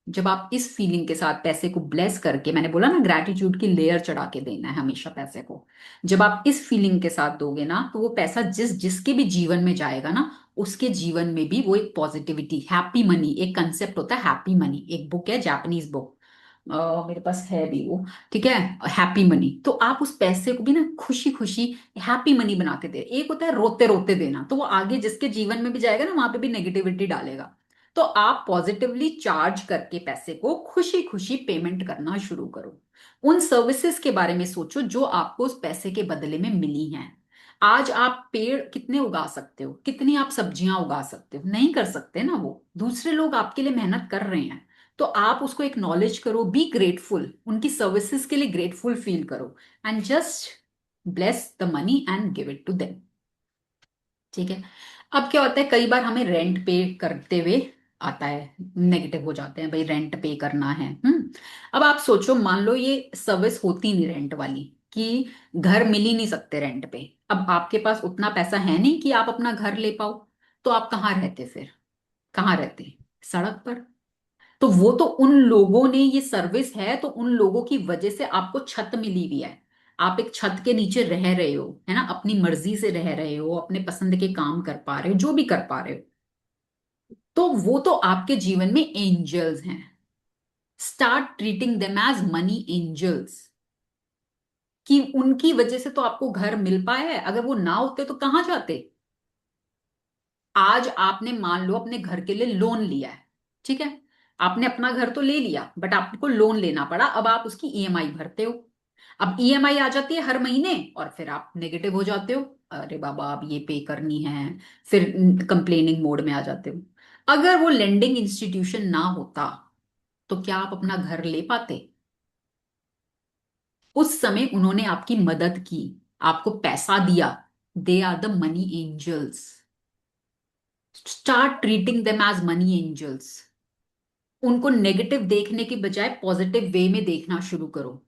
जब आप इस फीलिंग के साथ पैसे को ब्लेस करके, मैंने बोला ना ग्रैटिट्यूड की लेयर चढ़ा के देना है हमेशा पैसे को, जब आप इस फीलिंग के साथ दोगे ना तो वो पैसा जिसके भी जीवन में जाएगा ना उसके जीवन में भी वो एक पॉजिटिविटी, हैप्पी मनी, एक कंसेप्ट होता है हैप्पी मनी, एक बुक है जापानीज बुक, मेरे पास है भी वो। ठीक है, हैप्पी मनी, तो आप उस पैसे को भी ना खुशी खुशी हैप्पी मनी बना के दे। एक होता है रोते रोते देना, तो वो आगे जिसके जीवन में भी जाएगा ना वहां पे भी नेगेटिविटी डालेगा। तो आप पॉजिटिवली चार्ज करके पैसे को खुशी खुशी पेमेंट करना शुरू करो। उन सर्विसेज के बारे में सोचो जो आपको उस पैसे के बदले में मिली हैं। आज आप पेड़ कितने उगा सकते हो, कितनी आप सब्जियां उगा सकते हो, नहीं कर सकते ना, वो दूसरे लोग आपके लिए मेहनत कर रहे हैं। तो आप उसको एक्नॉलेज करो, बी ग्रेटफुल, उनकी सर्विसेज के लिए ग्रेटफुल फील करो, and just bless the money and give it to them. ठीक है, अब क्या होता है कई बार हमें रेंट पे करते हुए आता है, नेगेटिव हो जाते हैं, भाई रेंट पे करना है। अब आप सोचो मान लो ये सर्विस होती नहीं रेंट वाली, कि घर मिल ही नहीं सकते रेंट पे, अब आपके पास उतना पैसा है नहीं कि आप अपना घर ले पाओ, तो आप कहाँ रहते फिर, कहाँ रहते, सड़क पर। तो वो तो उन लोगों ने, ये सर्विस है तो उन लोगों की वजह से आपको छत मिली हुई है, आप एक छत के नीचे रह रहे हो, है ना, अपनी मर्जी से रह रहे हो, अपने पसंद के काम कर पा रहे हो, जो भी कर पा रहे हो, तो वो तो आपके जीवन में एंजल्स हैं। Start treating them as money angels, कि उनकी वजह से तो आपको घर मिल पाया है, अगर वो ना होते तो कहाँ जाते। आज आपने मान लो अपने घर के लिए लोन लिया है, ठीक है, आपने अपना घर तो ले लिया बट आपको लोन लेना पड़ा, अब आप उसकी ईएमआई भरते हो। अब ईएमआई आ जाती है हर महीने और फिर आप नेगेटिव हो जाते हो, अरे बाबा अब ये पे करनी है, फिर कंप्लेनिंग मोड में आ जाते हो। अगर वो लेंडिंग इंस्टीट्यूशन ना होता तो क्या आप अपना घर ले पाते। उस समय उन्होंने आपकी मदद की, आपको पैसा दिया, they are the money angels. Start treating them as money angels. उनको नेगेटिव देखने की बजाय पॉजिटिव वे में देखना शुरू करो।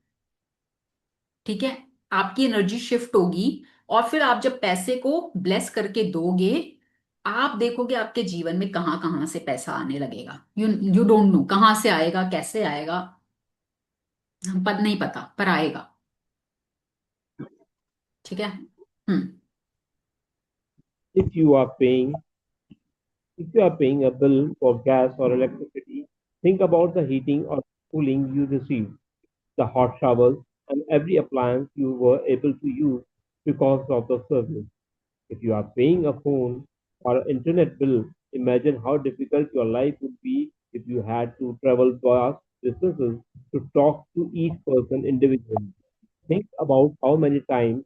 ठीक है, आपकी एनर्जी शिफ्ट होगी, और फिर आप जब पैसे को ब्लेस करके दोगे, आप देखोगे आपके जीवन में कहां कहां से पैसा आने लगेगा। यू डोंट नो कहां से आएगा, कैसे आएगा, हम पद नहीं पता, पर आएगा। ठीक है। हम्म। If you are paying If you are paying a bill for gas or electricity, think about the heating or cooling you received, the hot showers, and every appliance you were able to use because of the service. If you are paying a phone or internet bill, imagine how difficult your life would be if you had to travel vast distances to talk to each person individually. Think about how many times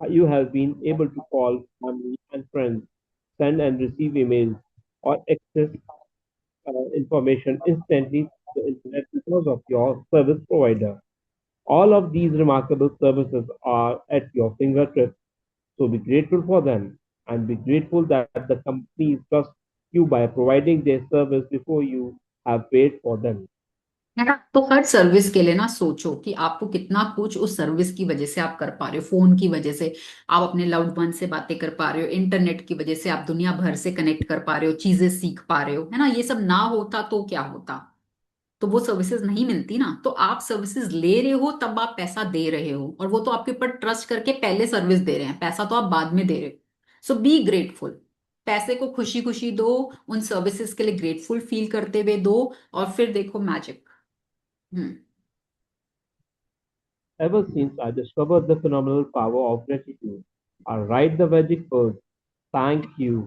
you have been able to call family and friends, send and receive emails, or access information instantly through the internet because of your service provider. All of these remarkable services are at your fingertips, so be grateful for them and be grateful that the companies trust you by providing their service before you have paid for them. है ना। तो हर service के लिए ना सोचो कि आपको कितना कुछ उस सर्विस की वजह से आप कर पा रहे हो। फोन की वजह से आप अपने लव्ड वन से बातें कर पा रहे हो, इंटरनेट की वजह से आप दुनिया भर से कनेक्ट कर पा रहे हो, चीजें सीख पा रहे हो, है ना। ये सब ना होता तो क्या होता, तो वो सर्विसेज नहीं मिलती ना। तो आप सर्विसेज ले रहे हो तब आप पैसा दे रहे हो, और वो तो आपके ऊपर ट्रस्ट करके पहले सर्विस दे रहे हैं, पैसा तो आप बाद में दे रहे हो। सो बी ग्रेटफुल। पैसे को खुशी खुशी दो, उन सर्विसेज के लिए ग्रेटफुल फील करते हुए दो, और फिर देखो magic. Hmm. Ever since I discovered the phenomenal power of gratitude, I write the magic words, thank you,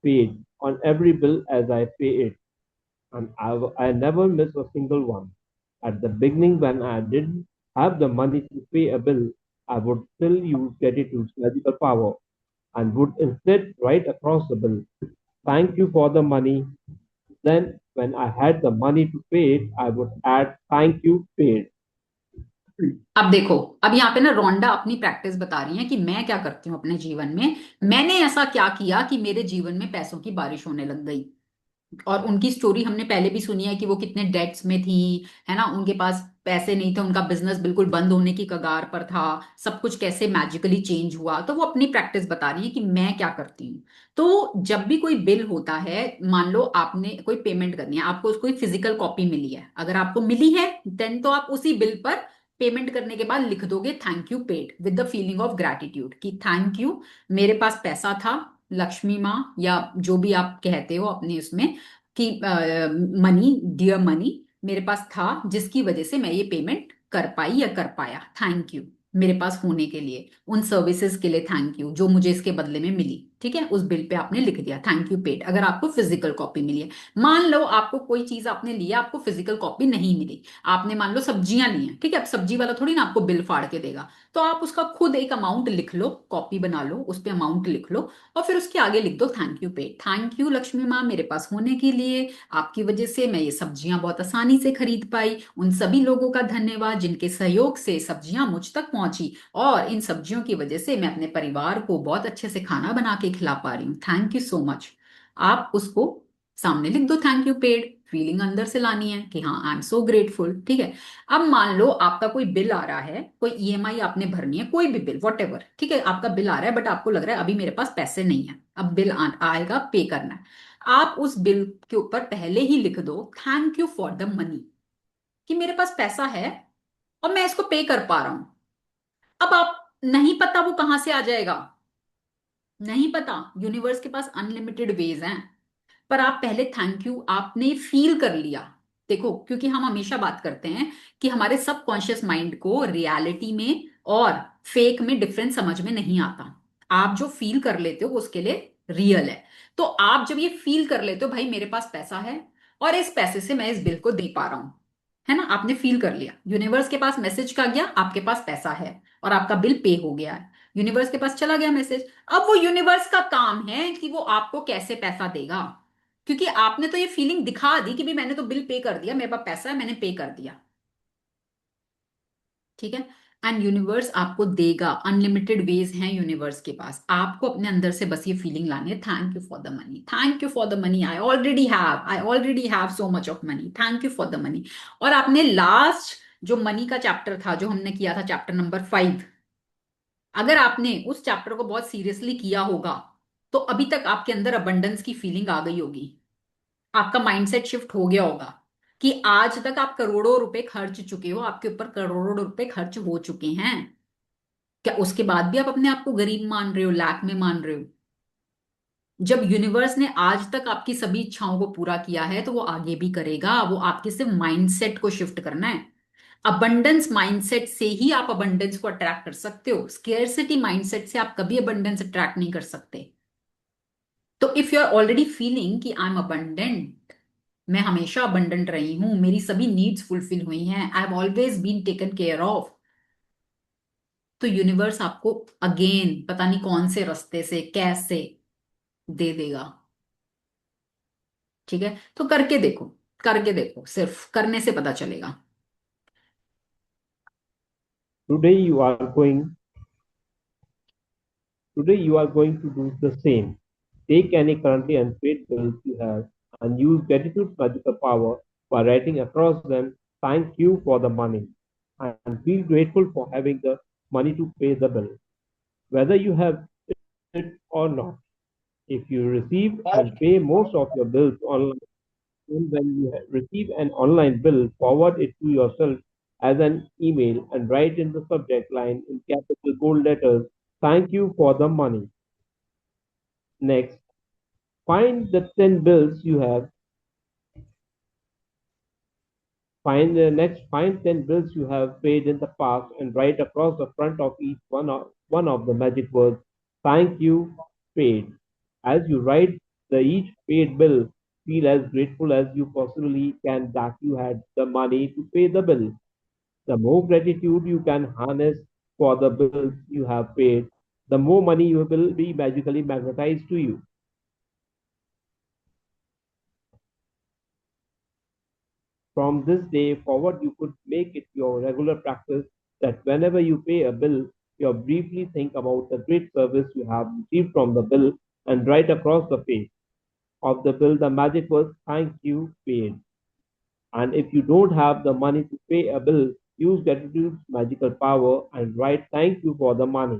paid, on every bill as I pay it, and I never miss a single one. At the beginning, when I didn't have the money to pay a bill, I would still use gratitude's magical power and would instead write across the bill, thank you for the money. Then, when I had the money to pay it, I would add, thank you, paid. अब देखो, अब यहाँ पे ना रोंडा अपनी practice बता रही है कि मैं क्या करती हूँ अपने जीवन में। मैंने ऐसा क्या किया कि मेरे जीवन में पैसों की बारिश होने लग गई। और उनकी स्टोरी हमने पहले भी सुनी है कि वो कितने डेट्स में थी, है ना। उनके पास पैसे नहीं थे, उनका बिजनेस बिल्कुल बंद होने की कगार पर था, सब कुछ कैसे मैजिकली चेंज हुआ। तो वो अपनी प्रैक्टिस बता रही है कि मैं क्या करती हूँ। तो जब भी कोई बिल होता है, मान लो आपने कोई पेमेंट करनी है, आपको उसको फिजिकल कॉपी मिली है, अगर आपको मिली है देन तो आप उसी बिल पर पेमेंट करने के बाद लिख दोगे thank you paid with the feeling of gratitude कि थैंक यू, मेरे पास पैसा था, लक्ष्मी माँ या जो भी आप कहते हो अपने उसमें कि मनी, डियर मनी मेरे पास था जिसकी वजह से मैं ये पेमेंट कर पाई या कर पाया। थैंक यू मेरे पास होने के लिए, उन सर्विसेज के लिए थैंक यू जो मुझे इसके बदले में मिली। ठीक है, उस बिल पे आपने लिख दिया थैंक यू पेड, अगर आपको फिजिकल कॉपी मिली है। मान लो आपको कोई चीज आपने लिया, आपको फिजिकल कॉपी नहीं मिली, आपने मान लो सब्जियां ली हैं, ठीक है। अब सब्जी वाला थोड़ी ना आपको बिल फाड़ के देगा, तो आप उसका खुद एक अमाउंट लिख लो, कॉपी बना लो, उस पे अमाउंट लिख लो, और फिर उसके आगे लिख दो thank you paid. Thank you Lakshmi माँ मेरे पास होने के लिए, आपकी वजह से मैं ये सब्जियां बहुत आसानी से खरीद पाई। उन सभी लोगों का धन्यवाद जिनके सहयोग से सब्जियां मुझ तक पहुंची, और इन सब्जियों की वजह से मैं अपने परिवार को बहुत अच्छे से खाना बना के खिला पा रही हूँ। Thank you so much. आप उसको सामने लिख दो थैंक यू पेड, फीलिंग अंदर से लानी है कि हाँ आई एम सो ग्रेटफुल। ठीक है। अब मान लो आपका कोई बिल आ रहा है, कोई ईएमआई आपने भरनी है, कोई भी बिल वॉट एवर, ठीक है, आपका बिल आ रहा है बट आपको लग रहा है अभी मेरे पास पैसे नहीं है, अब बिल आएगा पे करना है। आप उस बिल के ऊपर पहले ही लिख दो thank you for the money, कि मेरे पास पैसा है और मैं इसको पे कर पा रहा हूं। अब आप नहीं पता वो कहां से आ जाएगा, नहीं पता, यूनिवर्स के पास अनलिमिटेड वेज हैं, पर आप पहले थैंक यू आपने फील कर लिया। देखो, क्योंकि हम हमेशा बात करते हैं कि हमारे सबकॉन्शियस माइंड को रियलिटी में और फेक में डिफरेंस समझ में नहीं आता। आप जो फील कर लेते हो उसके लिए रियल है। तो आप जब ये फील कर लेते हो भाई मेरे पास पैसा है और इस पैसे से मैं इस बिल को दे पा रहा हूं, है ना, आपने फील कर लिया, यूनिवर्स के पास मैसेज का गया आपके पास पैसा है और आपका बिल पे हो गया है, यूनिवर्स के पास चला गया मैसेज। अब वो यूनिवर्स का काम है कि वो आपको कैसे पैसा देगा, क्योंकि आपने तो ये फीलिंग दिखा दी कि भी मैंने तो बिल पे कर दिया, मेरे पास पैसा है, मैंने पे कर दिया। ठीक है। एंड यूनिवर्स आपको देगा, अनलिमिटेड वेज हैं यूनिवर्स के पास। आपको अपने अंदर से बस ये फीलिंग लानी है thank you for the money, thank you for the money, I already have so much of money, thank you for the money. और आपने लास्ट जो मनी का चैप्टर था जो हमने किया था चैप्टर नंबर 5, अगर आपने उस चैप्टर को बहुत सीरियसली किया होगा तो अभी तक आपके अंदर अबंडेंस की फीलिंग आ गई होगी, आपका माइंडसेट शिफ्ट हो गया होगा कि आज तक आप करोड़ों रुपए खर्च चुके हो, आपके ऊपर करोड़ों रुपए खर्च हो चुके हैं। क्या उसके बाद भी आप अपने आप को गरीब मान रहे हो, लैक में मान रहे हो? जब यूनिवर्स ने आज तक आपकी सभी इच्छाओं को पूरा किया है तो वो आगे भी करेगा, वो आपके सिर्फ माइंडसेट को शिफ्ट करना है। अबंडेंस माइंडसेट से ही आप अबंडेंस को अट्रैक्ट कर सकते हो, स्केर्सिटी माइंडसेट से आप कभी अबंडेंस अट्रैक्ट नहीं कर सकते। तो if you are already feeling कि आई एम अबंडेंट, मैं हमेशा अबंडेंट रही हूं, मेरी सभी नीड्स फुलफिल हुई हैं, I have always been taken care of, तो यूनिवर्स आपको अगेन पता नहीं कौन से रास्ते से कैसे दे देगा। ठीक है, तो करके देखो, करके देखो, सिर्फ करने से पता चलेगा। Today you are going Today you are going to do the same. Take any currently unpaid bills you have and use gratitude's magical power by writing across them thank you for the money and feel grateful for having the money to pay the bill, whether you have it or not. If you receive and pay most of your bills online, then when you receive an online bill, forward it to yourself as an email and write in the subject line in capital gold letters, thank you for the money. Next, find the 10 bills you have. Find 10 bills you have paid in the past and write across the front of each one of the magic words, thank you, paid. As you write the each paid bill, feel as grateful as you possibly can that you had the money to pay the bill. The more gratitude you can harness for the bills you have paid, the more money you will be magically magnetized to you. From this day forward, you could make it your regular practice that whenever you pay a bill, you briefly think about the great service you have received from the bill and write across the face of the bill the magic words thank you paid. And if you don't have the money to pay a bill, use gratitude's magical power and write thank you for the money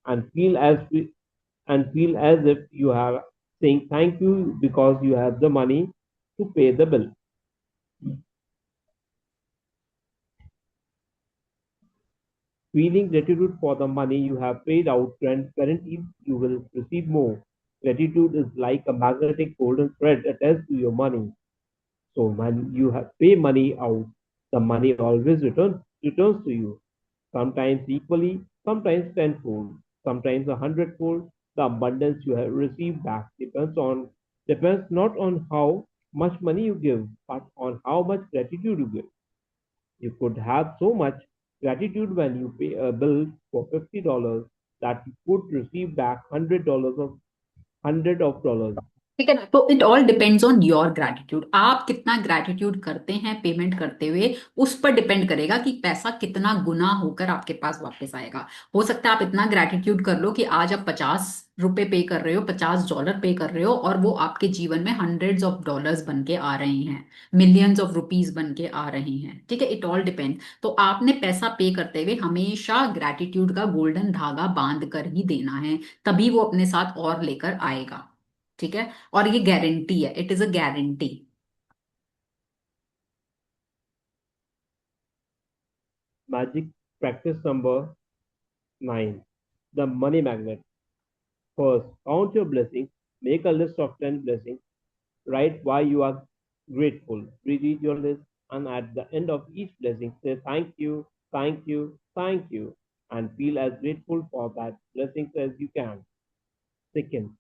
and feel as if you are saying thank you because you have the money to pay the bill. Feeling gratitude for the money you have paid out guarantees you will receive more. Gratitude is like a magnetic golden thread attached to your money. So when you pay money out, the money always returns to you. Sometimes equally, sometimes tenfold, sometimes a hundredfold. The abundance you have received back depends not on how much money you give, but on how much gratitude you give. You could have so much gratitude when you pay a bill for $50 that you could receive back hundred of dollars. ठीक है ना, तो it all depends on your gratitude, आप कितना gratitude करते हैं payment करते हुए, उस पर डिपेंड करेगा कि पैसा कितना गुना होकर आपके पास वापस आएगा। हो सकता है आप इतना ग्रैटिट्यूड कर लो कि आज आप 50 रुपए पे कर रहे हो, $50 पे कर रहे हो, और वो आपके जीवन में हंड्रेड्स ऑफ डॉलर्स बन के आ रहे हैं, मिलियंस ऑफ रुपीज बन के आ रहे हैं। ठीक है, इट ऑल डिपेंड। तो आपने पैसा पे करते हुए हमेशा ग्रैटिट्यूड का गोल्डन धागा बांध कर ही देना है, तभी वो अपने साथ और लेकर आएगा। ठीक है, और ये गारंटी है, it is a guarantee. Magic practice number 9. The money magnet. First, count your blessings. Make a list of 10 blessings. Write why you are grateful. Reread your list and at the end of each blessing say thank you, thank you, thank you and feel as grateful for that blessings as you can. Second,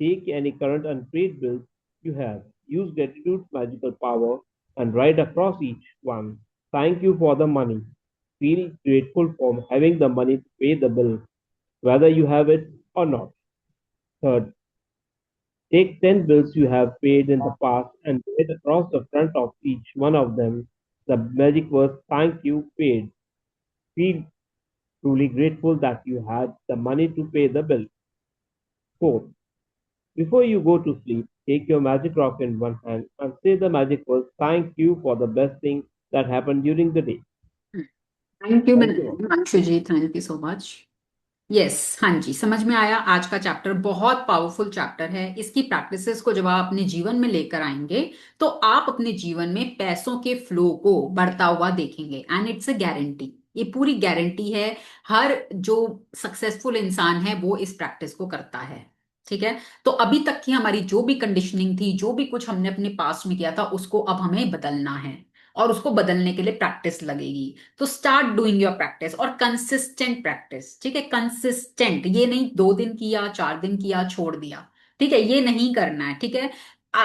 take any current unpaid bills you have. Use gratitude's magical power and write across each one. Thank you for the money. Feel grateful for having the money to pay the bill, whether you have it or not. Third, take 10 bills you have paid in the past and write across the front of each one of them the magic words thank you paid. Feel truly grateful that you had the money to pay the bill. Fourth, before you go to sleep, take your magic rock in one hand and say the magic words thank you for the best thing that happened during the day. Thank you Thank you. Himanshu ji, thank you so much. Yes, हाँ जी, समझ में आया। आज का chapter बहुत powerful chapter है। इसकी प्रैक्टिसेस को जब आप अपने जीवन में लेकर आएंगे तो आप अपने जीवन में पैसों के फ्लो को बढ़ता हुआ देखेंगे, एंड इट्स अ गारंटी, ये पूरी गारंटी है। हर जो सक्सेसफुल इंसान है वो इस प्रैक्टिस को करता है। ठीक है, तो अभी तक की हमारी जो भी कंडीशनिंग थी, जो भी कुछ हमने अपने पास्ट में किया था, उसको अब हमें बदलना है, और उसको बदलने के लिए प्रैक्टिस लगेगी। तो स्टार्ट डूइंग योर प्रैक्टिस, और कंसिस्टेंट प्रैक्टिस। ठीक है, कंसिस्टेंट, ये नहीं 2 दिन किया, 4 दिन किया, छोड़ दिया। ठीक है, ये नहीं करना है। ठीक है,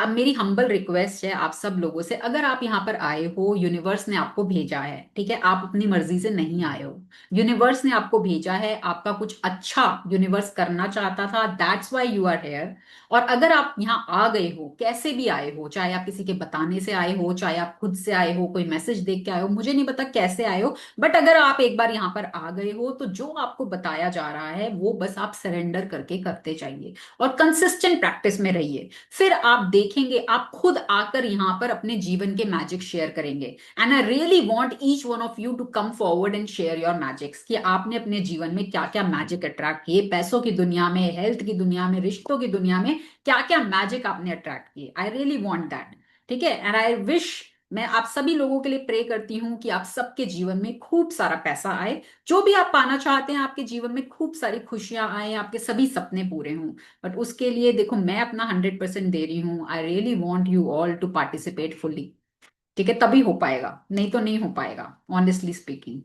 मेरी हम्बल रिक्वेस्ट है आप सब लोगों से, अगर आप यहाँ पर आए हो, यूनिवर्स ने आपको भेजा है, ठीक है, आप अपनी मर्जी से नहीं आए हो, यूनिवर्स ने आपको भेजा है, आपका कुछ अच्छा यूनिवर्स करना चाहता था, that's why you are here. और अगर आप यहाँ आ गए हो, कैसे भी आए हो, चाहे आप किसी के बताने से आए हो, चाहे आप खुद से आए हो, कोई मैसेज देख के आए हो, मुझे नहीं पता कैसे आए हो, बट अगर आप एक बार यहाँ पर आ गए हो, तो जो आपको बताया जा रहा है वो बस आप सरेंडर करके करते जाइए और कंसिस्टेंट प्रैक्टिस में रहिए। फिर आप देखेंगे, आप खुद आकर यहाँ पर अपने जीवन के मैजिक शेयर करेंगे। And I really want each one of you to come forward and share your magics, कि आपने अपने जीवन में क्या क्या मैजिक अट्रैक्ट किए, पैसों की दुनिया में, हेल्थ की दुनिया में, रिश्तों की दुनिया में, क्या क्या मैजिक आपने अट्रैक्ट किए। आई रियली वॉन्ट दैट। ठीक है, एंड आई विश, मैं आप सभी लोगों के लिए प्रे करती हूँ कि आप सबके जीवन में खूब सारा पैसा आए, जो भी आप पाना चाहते हैं आपके जीवन में, खूब सारी खुशियां आए, आपके सभी सपने पूरे हों। बट उसके लिए देखो, मैं अपना 100% दे रही हूँ। I really want you all to participate fully. ठीक है, तभी हो पाएगा, नहीं तो नहीं हो पाएगा, ऑनेस्टली स्पीकिंग।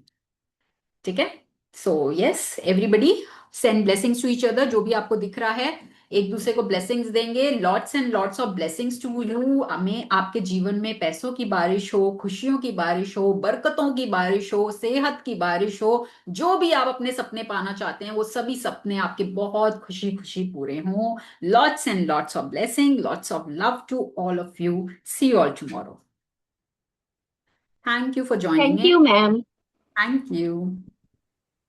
ठीक है, so yes everybody, send blessings to each other, जो भी आपको दिख रहा है, एक दूसरे को ब्लेसिंग्स देंगे। Lots and lots of blessings to you. हमें आपके जीवन में पैसों की बारिश हो, खुशियों की बारिश हो, बरकतों की बारिश हो, सेहत की बारिश हो, जो भी आप अपने सपने पाना चाहते हैं, वो सभी सपने आपके बहुत खुशी खुशी पूरे हों। Lots and lots of blessing, lots of love to all of you. See you all tomorrow. Thank you for joining Thank in. you, ma'am. Thank you.